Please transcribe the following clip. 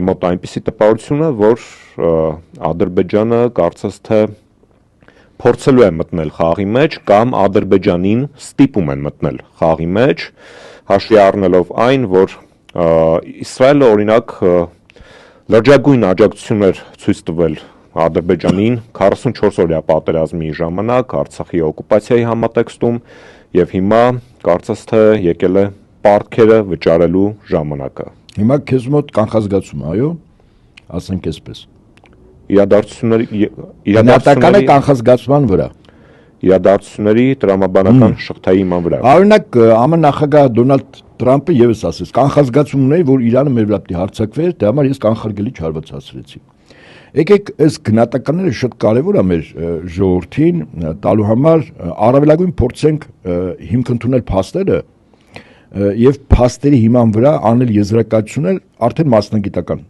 մոտ այնպիսի տպավորություն է, որ Ադրբեջանը կարծես թե փորձելու է մտնել խաղի մեջ կամ Ադրբեջանին ստիպում են մտնել խաղի մեջ, հաշվի առնելով այն, որ Իսրայելը օրինակ լրջագույն աջակցություն էր ցույց տվել Ադրբեջանին 44-օրյա պատերազմի ժամանակ Արցախի օկուպացիայի համատեքստում եւ հիմա կարծես թե եկել է պարտքերը վճարելու ժամանակը։ Հիմա քեզ մոտ կանխազգացում, այո, ասենք այսպես։ Իրադարձությունների կանխազգացման վրա։ Իրադարձությունների տրամաբանական շղթայի իման վրա։ Օրինակ ԱՄՆ նախագահ Դոնալդ Թրամփը եւս ասեց, կանխազգացում ունեի, որ Իրանը մեր վրա պետք է հարձակվեր, դրա համար ես կանխարգելի չարվածացրեցի։ Եկեք այս գնահատականները շատ կարևոր է մեր ժողովրդին տալու համար, առավելագույն փորձենք հիմք ընդունել փաստերը եւ փաստերի հիման վրա անել եզրակացություններ արդեն մասնագիտական